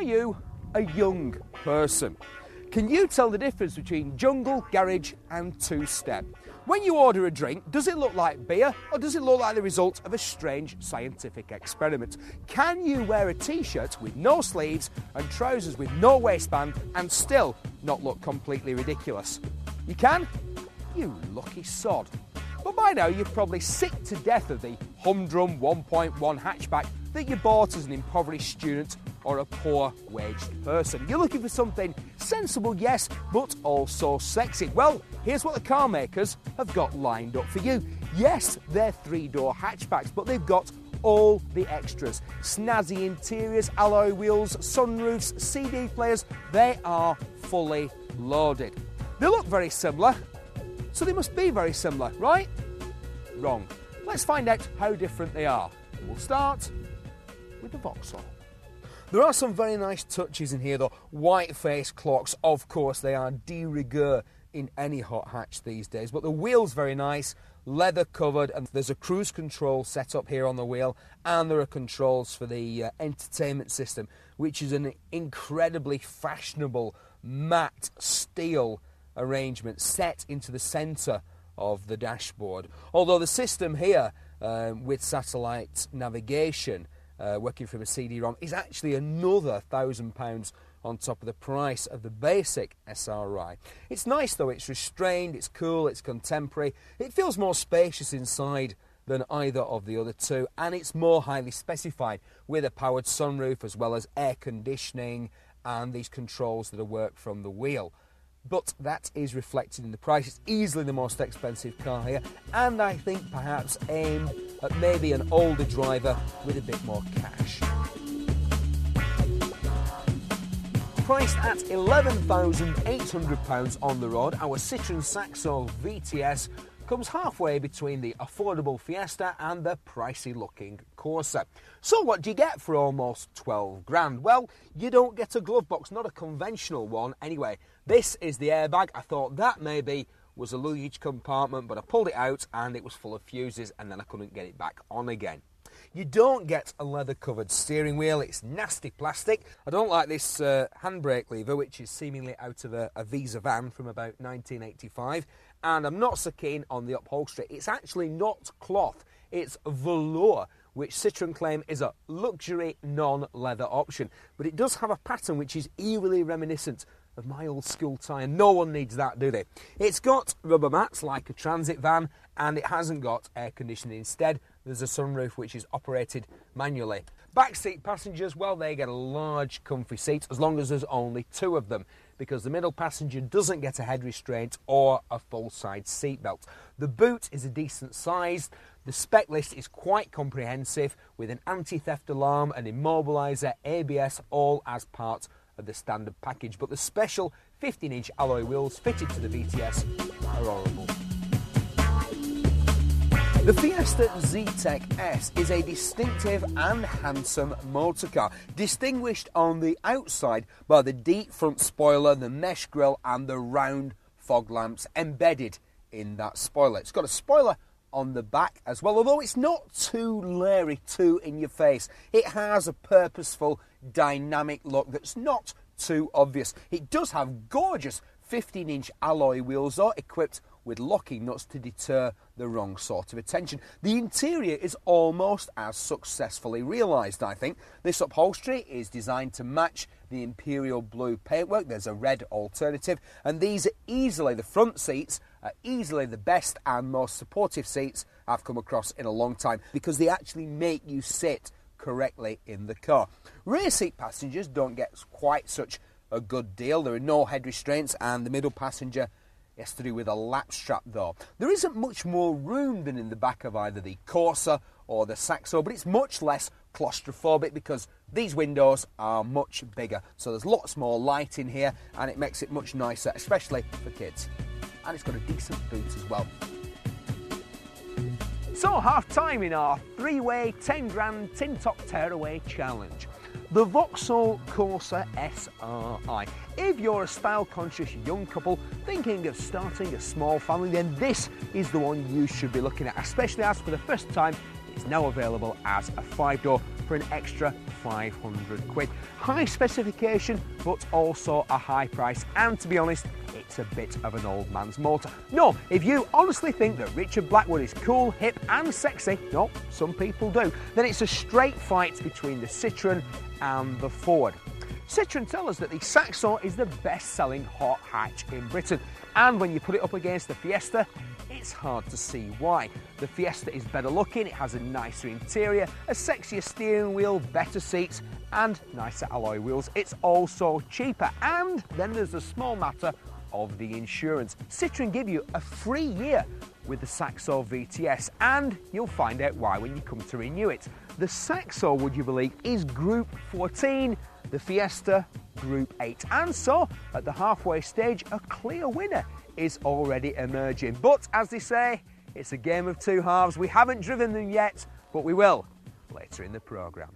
Are you a young person? Can you tell the difference between jungle, garage and two-step? When you order a drink, does it look like beer or does it look like the result of a strange scientific experiment? Can you wear a t-shirt with no sleeves and trousers with no waistband and still not look completely ridiculous? You can? You lucky sod. But by now you're probably sick to death of the humdrum 1.1 hatchback that you bought as an impoverished student or a poor waged person. You're looking for something sensible, yes, but also sexy. Well, here's what the car makers have got lined up for you. Yes, they're three-door hatchbacks, but they've got all the extras. Snazzy interiors, alloy wheels, sunroofs, CD players. They are fully loaded. They look very similar, so they must be very similar, right? Wrong. Let's find out how different they are. We'll start with the Vauxhall. There are some very nice touches in here though. White face clocks, of course, they are de rigueur in any hot hatch these days. But the wheel's very nice, leather covered, and there's a cruise control set up here on the wheel, and there are controls for the entertainment system, which is an incredibly fashionable matte steel arrangement set into the centre of the dashboard. Although the system here with satellite navigation working from a CD-ROM is actually another £1,000 on top of the price of the basic SRi. It's nice though, it's restrained, it's cool, it's contemporary, it feels more spacious inside than either of the other two, and it's more highly specified with a powered sunroof as well as air conditioning and these controls that work from the wheel. But that is reflected in the price. It's easily the most expensive car here, and I think perhaps aimed at maybe an older driver with a bit more cash. Priced at £11,800 on the road, our SRi and Saxo VTS comes halfway between the affordable Fiesta and the pricey looking Corsa. So what do you get for almost 12 grand? Well, you don't get a glove box, not a conventional one anyway. This is the airbag. I thought that maybe was a luggage compartment, but I pulled it out and it was full of fuses and then I couldn't get it back on again. You don't get a leather covered steering wheel, it's nasty plastic. I don't like this handbrake lever, which is seemingly out of a Visa van from about 1985. And I'm not so keen on the upholstery. It's actually not cloth, it's velour, which Citroën claim is a luxury non-leather option. But it does have a pattern which is eerily reminiscent of my old school tyre. No one needs that, do they? It's got rubber mats like a transit van, and it hasn't got air conditioning. Instead, there's a sunroof which is operated manually. Backseat passengers, well, they get a large comfy seat as long as there's only two of them, because the middle passenger doesn't get a head restraint or a full-side seatbelt. The boot is a decent size. The spec list is quite comprehensive, with an anti-theft alarm, an immobiliser, ABS, all as part of the standard package. But the special 15-inch alloy wheels fitted to the VTS are horrible. The Fiesta Zetec S is a distinctive and handsome motorcar, distinguished on the outside by the deep front spoiler, the mesh grille and the round fog lamps embedded in that spoiler. It's got a spoiler on the back as well, although it's not too leery, too in your face. It has a purposeful, dynamic look that's not too obvious. It does have gorgeous 15-inch alloy wheels though, equipped with locking nuts to deter the wrong sort of attention. The interior is almost as successfully realised, I think. This upholstery is designed to match the imperial blue paintwork. There's a red alternative, and these are easily, the front seats are easily the best and most supportive seats I've come across in a long time, because they actually make you sit correctly in the car. Rear seat passengers don't get quite such a good deal. There are no head restraints, and the middle passenger has to do with a lap strap though. There isn't much more room than in the back of either the Corsa or the Saxo, but it's much less claustrophobic because these windows are much bigger. So there's lots more light in here, and it makes it much nicer, especially for kids. And it's got a decent boot as well. So half time in our three-way 10 grand tin top tearaway challenge. The Vauxhall Corsa SRi. If you're a style-conscious young couple thinking of starting a small family, then this is the one you should be looking at, especially as for the first time it's now available as a 5-door for an extra 500 quid. High specification, but also a high price, and to be honest, it's a bit of an old man's motor. No, if you honestly think that Richard Blackwood is cool, hip and sexy, no, some people do, then it's a straight fight between the Citroën and the Ford. Citroën tell us that the Saxo is the best-selling hot hatch in Britain, and when you put it up against the Fiesta, it's hard to see why. The Fiesta is better looking, it has a nicer interior, a sexier steering wheel, better seats and nicer alloy wheels. It's also cheaper, and then there's the small matter of the insurance. Citroën give you a free year with the Saxo VTS, and you'll find out why when you come to renew it. The Saxo, would you believe, is Group 14, the Fiesta Group 8, and so at the halfway stage a clear winner is already emerging. But as they say, it's a game of two halves. We haven't driven them yet, but we will later in the programme.